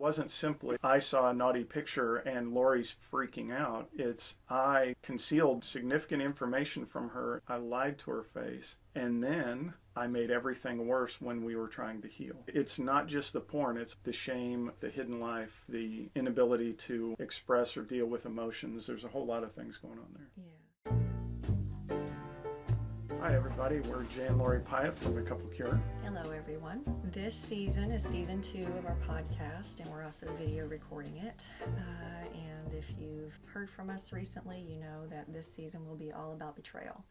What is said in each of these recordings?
wasn't simply I saw a naughty picture and Lori's freaking out. It's I concealed significant information from her. I lied to her face. And then I made everything worse when we were trying to heal. It's not just the porn, it's the shame, the hidden life, the inability to express or deal with emotions. There's a whole lot of things going on there. Yeah. Hi everybody, we're Jay and Lori Pyatt from C.U.R.E. Hello everyone. This season is season 2 of our podcast, and we're also video recording it. And if you've heard from us recently, you know that this season will be all about betrayal,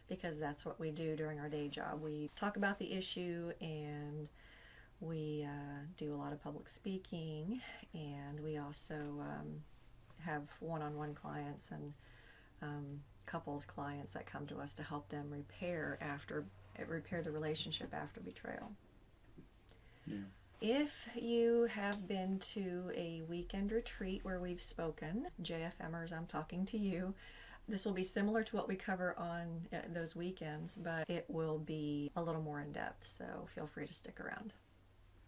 because that's what we do during our day job. We talk about the issue, and we do a lot of public speaking, and we also have one-on-one clients and couples clients that come to us to help them repair the relationship after betrayal. Yeah. If you have been to a weekend retreat where we've spoken, JFMers, I'm talking to you. This will be similar to what we cover on those weekends, but it will be a little more in depth, so feel free to stick around.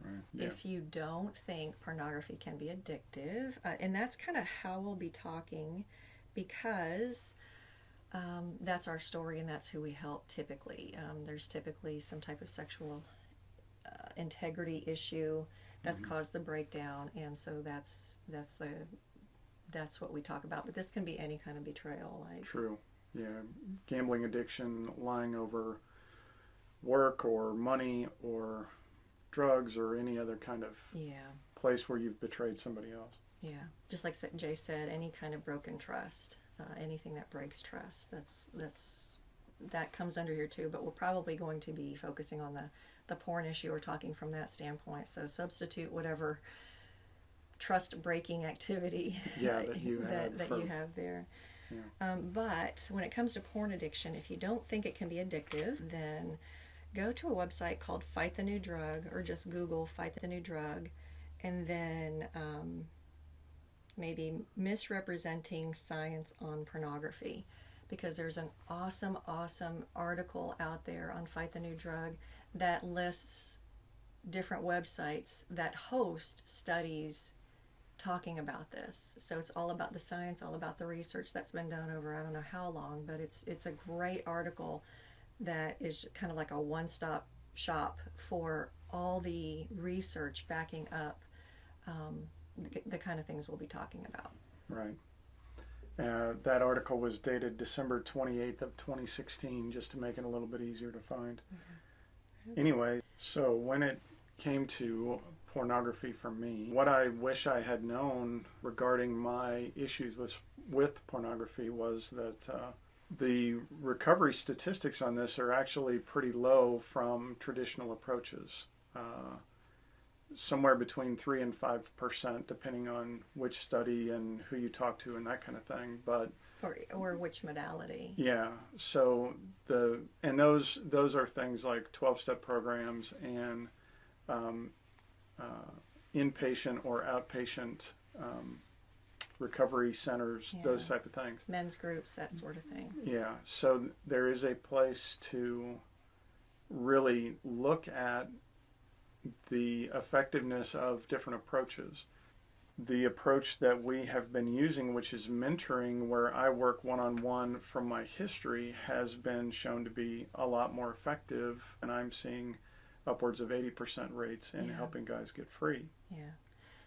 Right. Yeah. If you don't think pornography can be addictive, and that's kind of how we'll be talking, because that's our story and that's who we help typically. There's typically some type of sexual integrity issue that's caused the breakdown, and so that's what we talk about. But this can be any kind of betrayal. True. Yeah. Gambling addiction, lying over work or money or drugs or any other kind of place where you've betrayed somebody else. Yeah. Just like Jay said, any kind of broken trust. Anything that breaks trust, that comes under here too, but we're probably going to be focusing on the porn issue or talking from that standpoint. So substitute whatever trust breaking activity that you have there. Yeah. But when it comes to porn addiction, if you don't think it can be addictive, then go to a website called Fight the New Drug, or just Google Fight the New Drug, and then maybe misrepresenting science on pornography, because there's an awesome article out there on Fight the New Drug that lists different websites that host studies talking about this. So it's all about the science, all about the research that's been done over I don't know how long, but it's a great article that is kind of like a one-stop shop for all the research backing up the kind of things we'll be talking about. Right. That article was dated December 28th of 2016, just to make it a little bit easier to find. Mm-hmm. Anyway, so when it came to pornography for me, what I wish I had known regarding my issues with pornography was that the recovery statistics on this are actually pretty low from traditional approaches. Somewhere between 3 and 5%, depending on which study and who you talk to and that kind of thing. But or which modality. Yeah. So those are things like 12-step programs and inpatient or outpatient recovery centers, those type of things. Men's groups, that sort of thing. Yeah. So there is a place to really look at the effectiveness of different approaches. The approach that we have been using, which is mentoring, where I work one-on-one from my history, has been shown to be a lot more effective, and I'm seeing upwards of 80% rates in helping guys get free. Yeah.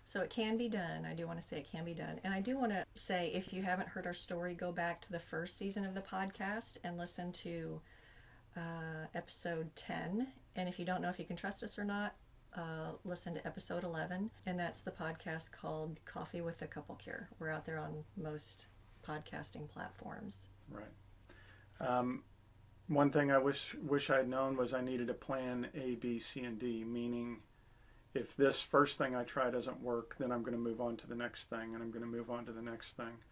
So it can be done. I do want to say it can be done. And I do want to say, if you haven't heard our story, go back to the first season of the podcast and listen to episode 10. And if you don't know if you can trust us or not, listen to episode 11, and that's the podcast called Coffee with the Couple Cure. We're out there on most podcasting platforms. Right. One thing I wish I'd known was I needed a plan A, B, C, and D, meaning if this first thing I try doesn't work, then I'm going to move on to the next thing, and I'm going to move on to the next thing.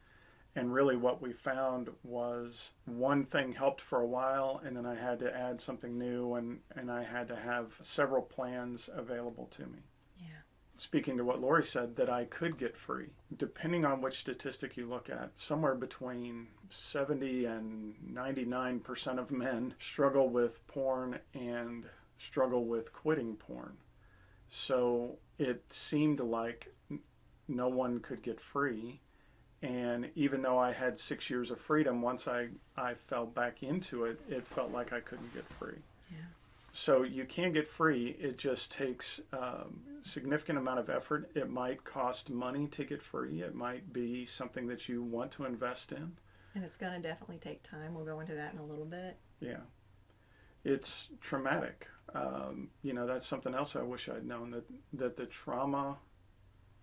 And really what we found was one thing helped for a while, and then I had to add something new, and I had to have several plans available to me. Yeah. Speaking to what Lori said, that I could get free. Depending on which statistic you look at, somewhere between 70 and 99% of men struggle with porn and struggle with quitting porn. So it seemed like no one could get free. And even though I had 6 years of freedom, once I fell back into it, it felt like I couldn't get free. Yeah. So you can get free. It just takes significant amount of effort. It might cost money to get free. It might be something that you want to invest in. And it's going to definitely take time. We'll go into that in a little bit. Yeah. It's traumatic. You know, that's something else I wish I'd known, that the trauma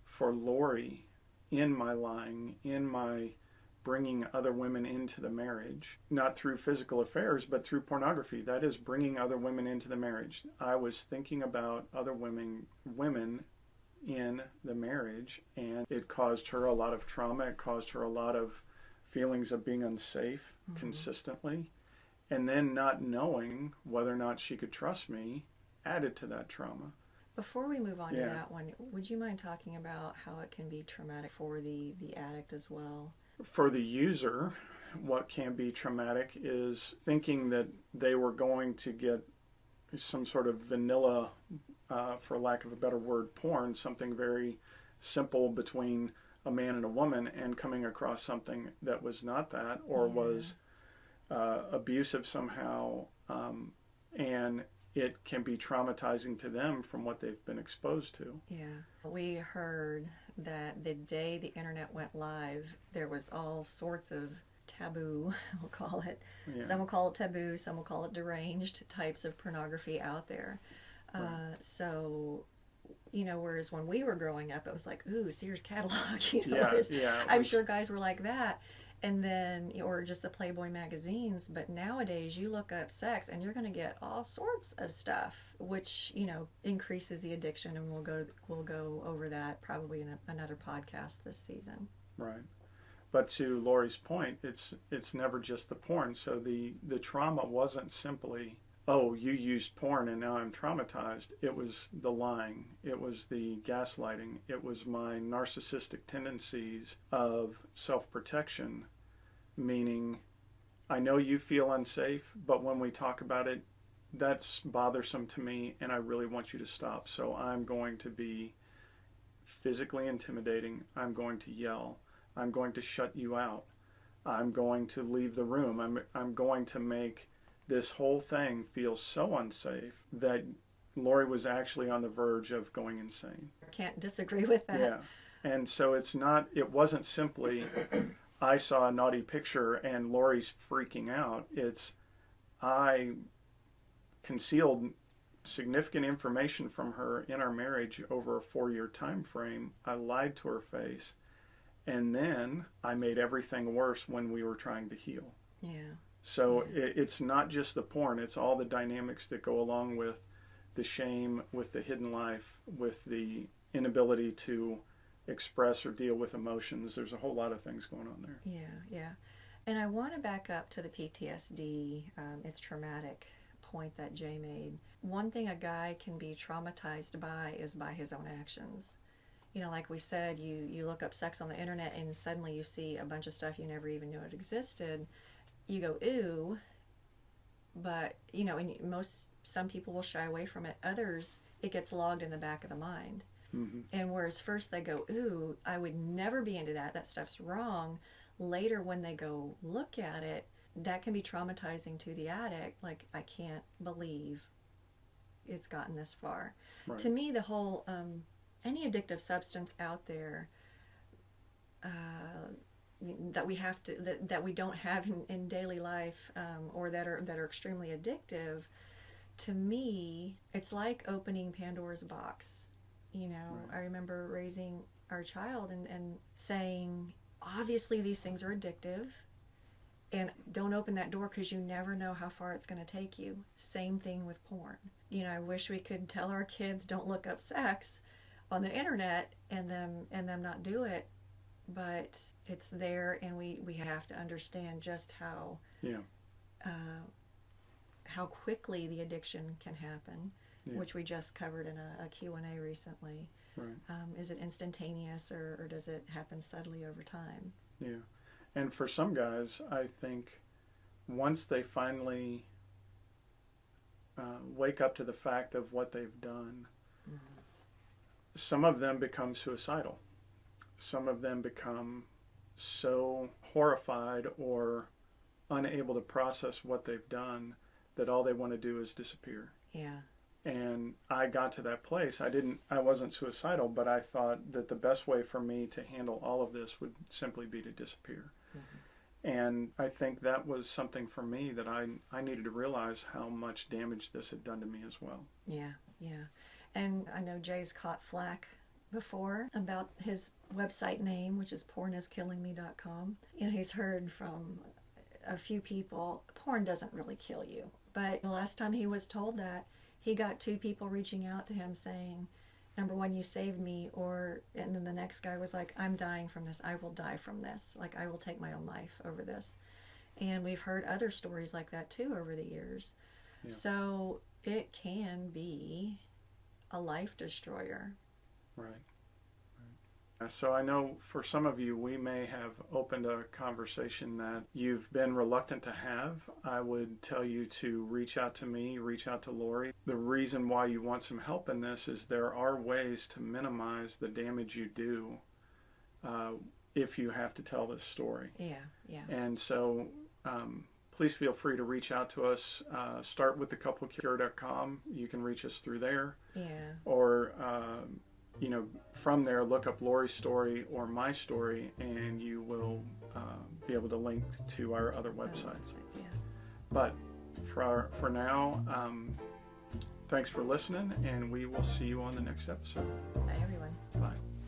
for Lori in my lying, in my bringing other women into the marriage, not through physical affairs, but through pornography. That is bringing other women into the marriage. I was thinking about other women in the marriage, and it caused her a lot of trauma. It caused her a lot of feelings of being unsafe consistently. And then not knowing whether or not she could trust me added to that trauma. Before we move on to that one, would you mind talking about how it can be traumatic for the addict as well? For the user, what can be traumatic is thinking that they were going to get some sort of vanilla, for lack of a better word, porn, something very simple between a man and a woman, and coming across something that was not that, or was abusive somehow, and it can be traumatizing to them from what they've been exposed to. Yeah. We heard that the day the internet went live, there was all sorts of taboo, we'll call it. Yeah. Some will call it taboo, some will call it deranged types of pornography out there. Right. So, you know, whereas when we were growing up, it was like, ooh, Sears catalog, you know. I'm sure guys were like that. And then, or just the Playboy magazines. But nowadays, you look up sex and you're going to get all sorts of stuff, which, you know, increases the addiction. And we'll go over that probably in another podcast this season. Right. But to Lori's point, it's never just the porn. So the trauma wasn't simply, oh, you used porn and now I'm traumatized. It was the lying. It was the gaslighting. It was my narcissistic tendencies of self-protection, meaning I know you feel unsafe, but when we talk about it, that's bothersome to me and I really want you to stop. So I'm going to be physically intimidating. I'm going to yell. I'm going to shut you out. I'm going to leave the room. I'm going to make this whole thing feels so unsafe that Lori was actually on the verge of going insane. I can't disagree with that. Yeah. And so it wasn't simply, I saw a naughty picture and Lori's freaking out. It's, I concealed significant information from her in our marriage over a 4-year time frame. I lied to her face. And then I made everything worse when we were trying to heal. Yeah. So it's not just the porn, it's all the dynamics that go along with the shame, with the hidden life, with the inability to express or deal with emotions. There's a whole lot of things going on there. Yeah. And I want to back up to the PTSD, it's traumatic point that Jay made. One thing a guy can be traumatized by is by his own actions. You know, like we said, you look up sex on the internet and suddenly you see a bunch of stuff you never even knew it existed. You go, ooh, but, you know, and some people will shy away from it. Others, it gets logged in the back of the mind. Mm-hmm. And whereas first they go, ooh, I would never be into that. That stuff's wrong. Later, when they go look at it, that can be traumatizing to the addict. Like, I can't believe it's gotten this far. Right. To me, the whole, any addictive substance out there, that we don't have in daily life, or that are extremely addictive, to me, it's like opening Pandora's box. You know, right. I remember raising our child and saying, obviously these things are addictive, and don't open that door because you never know how far it's going to take you. Same thing with porn. You know, I wish we could tell our kids don't look up sex on the internet and them not do it, but it's there, and we have to understand just how quickly the addiction can happen, which we just covered in a Q&A recently. Right. Is it instantaneous, or does it happen subtly over time? Yeah. And for some guys, I think once they finally wake up to the fact of what they've done, some of them become suicidal. some of them become so horrified or unable to process what they've done that all they want to do is disappear. Yeah. And I got to that place. I wasn't suicidal, but I thought that the best way for me to handle all of this would simply be to disappear. Mm-hmm. And I think that was something for me that I needed to realize how much damage this had done to me as well. Yeah, yeah. And I know Jay's caught flack before about his website name, which is porniskillingme.com. You know, he's heard from a few people, porn doesn't really kill you. But the last time he was told that, he got 2 people reaching out to him saying, number one, you saved me, and then the next guy was like, I'm dying from this. I will die from this. Like, I will take my own life over this. And we've heard other stories like that too over the years. Yeah. So it can be a life destroyer. Right. So I know for some of you, we may have opened a conversation that you've been reluctant to have. I would tell you to reach out to me, reach out to Lori. The reason why you want some help in this is there are ways to minimize the damage you do if you have to tell this story. Yeah, yeah. And so please feel free to reach out to us. Start with thecouplecure.com. You can reach us through there. Yeah. Or from there, look up Lori's story or my story, and you will be able to link to our other websites. Yeah. But for now, thanks for listening, and we will see you on the next episode. Bye, everyone. Bye.